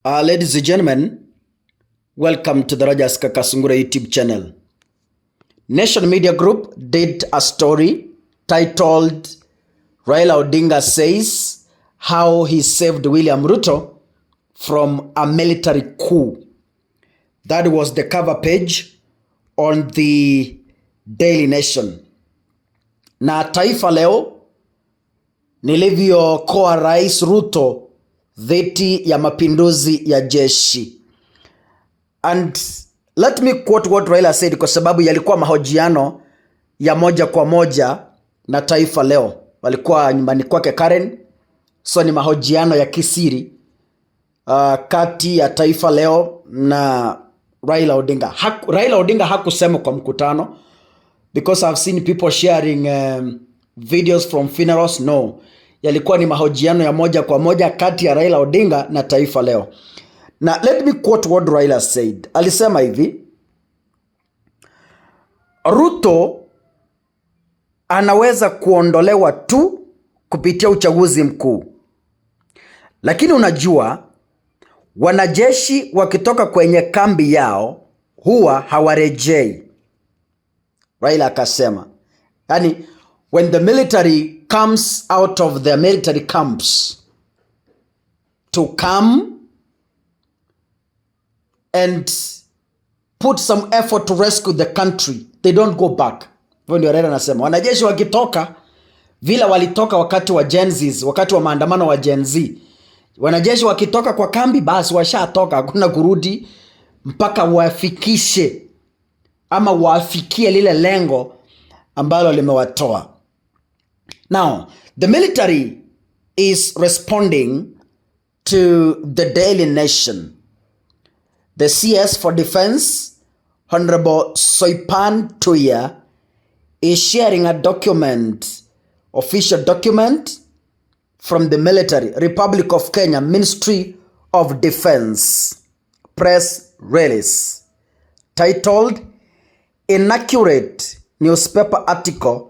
Ladies and gentlemen, welcome to the Rajas Kakasungura YouTube channel. Nation Media Group did a story titled Raila Odinga says how he saved William Ruto from a military coup. That was the cover page on the Daily Nation. Na Taifa Leo nilivyokoa Rais Ruto dhidi ya mapinduzi ya jeshi. And let me quote what Raila said kwa sababu yalikuwa mahojiano ya moja kwa moja na Taifa Leo. Walikuwa nyumbani kwake Karen. So ni mahojiano ya kisiri kati ya Taifa Leo na Raila Odinga. Raila Odinga hakusema kwa mkutano because I've seen people sharing videos from funerals. No. Yalikuwa ni mahojiano ya moja kwa moja kati ya Raila Odinga na Taifa Leo. Na let me quote what Raila said. Alisema hivi, Ruto anaweza kuondolewa tu kupitia uchaguzi mkuu. Lakini unajua, wanajeshi wakitoka kwenye kambi yao huwa hawarejei. Raila akasema, yani when the military comes out of their military camps to come and put some effort to rescue the country, they don't go back. Hivyo ndio Raila anasema, wanajeshi wakitoka vila walitoka wakati wa Gen Z, wakati wa maandamano wa Gen Z. Wanajeshi wakitoka kwa kambi basi washatoka, hakuna kurudi mpaka wafikishe ama wafikie lile lengo ambalo limewatoa. Now, the military is responding to the Daily Nation. The CS for Defense, Honorable Soipan Tuya, is sharing a document, official document from the military, Republic of Kenya, Ministry of Defense, press release, titled Inaccurate Newspaper Article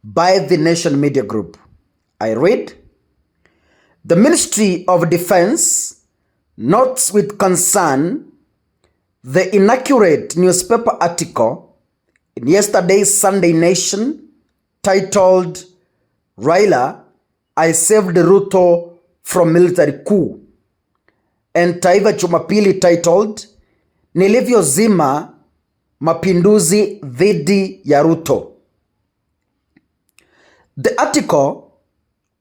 by the Nation Media Group. I read, the Ministry of Defense notes with concern the inaccurate newspaper article in yesterday's Sunday Nation titled Raila, I saved Ruto from military coup, and Taifa Jumapili titled Nilivyozima mapinduzi dhidi ya Ruto. The article,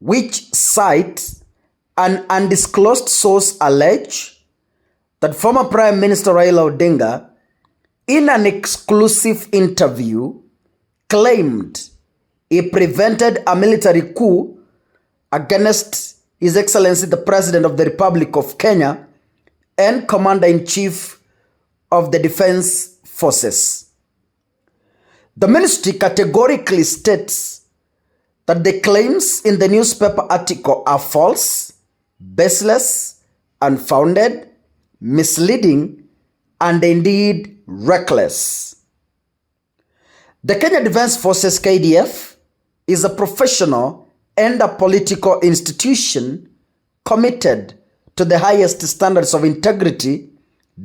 which cites an undisclosed source, allege that former Prime Minister Raila Odinga, in an exclusive interview, claimed he prevented a military coup against His Excellency the President of the Republic of Kenya and Commander-in-Chief of the Defense Forces. The ministry categorically states that the claims in the newspaper article are false, baseless, unfounded, misleading, and indeed reckless. The Kenya Defense Forces KDF is a professional and a political institution committed to the highest standards of integrity,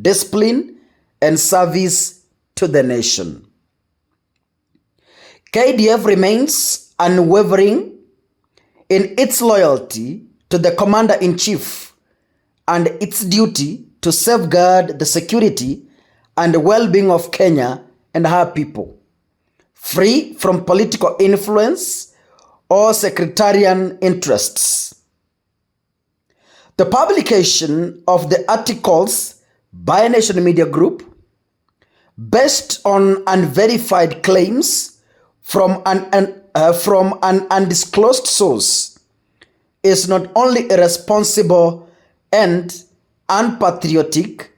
discipline, and service to the nation. KDF remains unwavering in its loyalty to the Commander-in-Chief and its duty to safeguard the security and well-being of Kenya and her people, free from political influence or sectarian interests. The publication of the articles by Nation Media Group, based on unverified claims from an undisclosed source, is not only irresponsible and unpatriotic,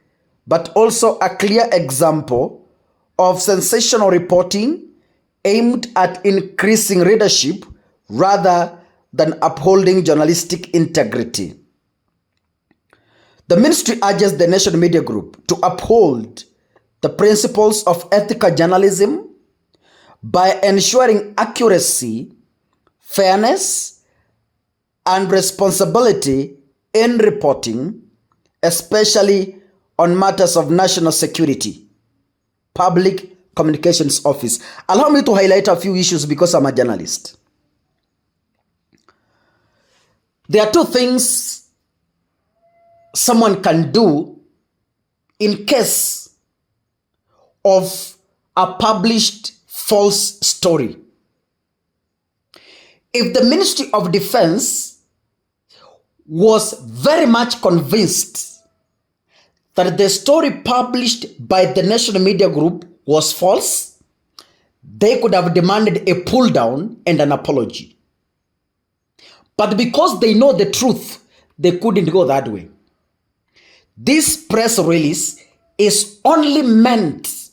but also a clear example of sensational reporting aimed at increasing readership rather than upholding journalistic integrity. The ministry urges the Nation Media Group to uphold the principles of ethical journalism by ensuring accuracy, fairness, and responsibility in reporting, especially on matters of national security, Public Communications Office. Allow me to highlight a few issues because I'm a journalist. There are two things someone can do in case of a published false story. If the Ministry of Defense was very much convinced that the story published by the National Media Group was false, they could have demanded a pull down and an apology. But because they know the truth, they couldn't go that way. This press release is only meant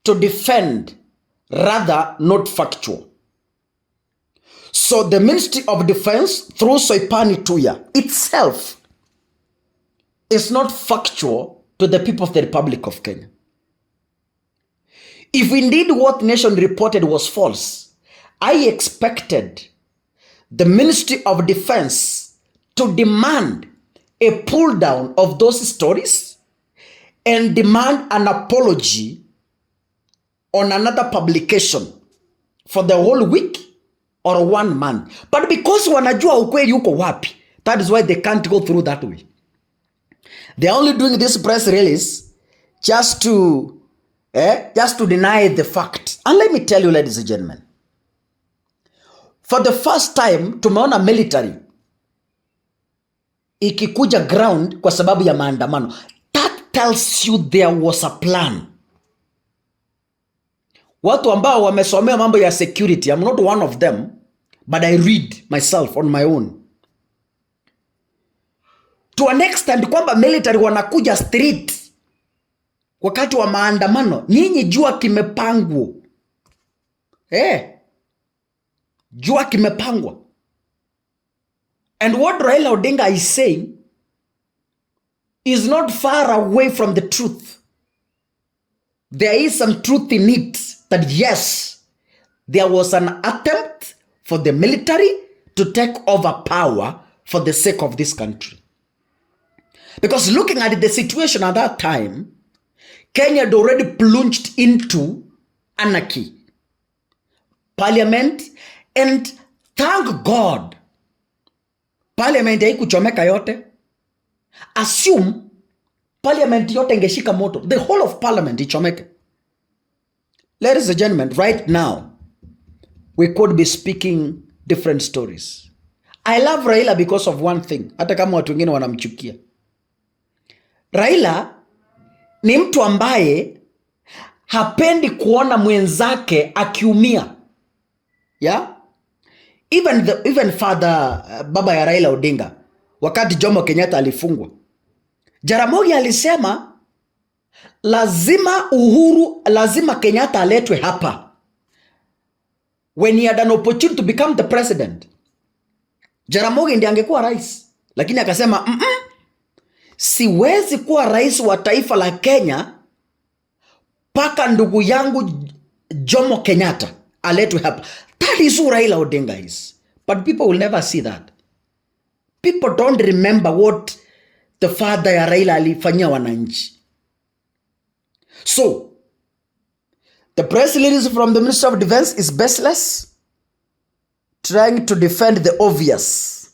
to defend, rather not factual. So the Ministry of Defense, through Soipani Tuya itself, is not factual to the people of the Republic of Kenya. If indeed what Nation reported was false, I expected the Ministry of Defense to demand a pull down of those stories and demand an apology on another publication for the whole week or 1 month. But because wanajua ukweli yuko wapi, that is why they can't go through that way. They are only doing this press release just to deny the fact. And let me tell you, ladies and gentlemen, for the first time tumeona military ikikuja ground kwa sababu ya maandamano. That tells you there was a plan. Watu ambao wamesomea mambo ya security, I'm not one of them, but I read myself on my own. To an extent kwamba military wanakuja street wakati wa maandamano, nyinyi jua kimepangwa. Jua kimepangwa. And what Raila Odinga is saying is not far away from the truth. There is some truth in it that yes, there was an attempt for the military to take over power for the sake of this country. Because looking at the situation at that time, Kenya had already plunged into anarchy. Parliament, and thank God, Parliament haikuchomeka yote. Assume Parliament yote ingeshika moto. The whole of Parliament ichomeke. Ladies and gentlemen, right now, we could be speaking different stories. I love Raila because of one thing. Hata kama watu wengine wanamchukia. Raila ni mtu ambaye hapendi kuona mwenzake akiumia. Yeah? Even father baba ya Raila Odinga, wakati Jomo Kenyatta alifungwa, Jaramogi alisema lazima Kenyatta aletwe hapa when he had an opportunity to become the president. Jaramogi ndiye angekuwa rais, lakini akasema siwezi kuwa rais wa taifa la Kenya paka ndugu yangu Jomo Kenyatta aletwe hapa. That is who Raila Odinga is. But people will never see that. People don't remember what the father ya Raila alifanyia wananchi. So, the press release from the Ministry of Defense is baseless, trying to defend the obvious.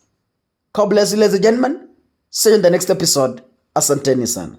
God bless you, ladies and gentlemen. See you in the next episode. Asanteni sana.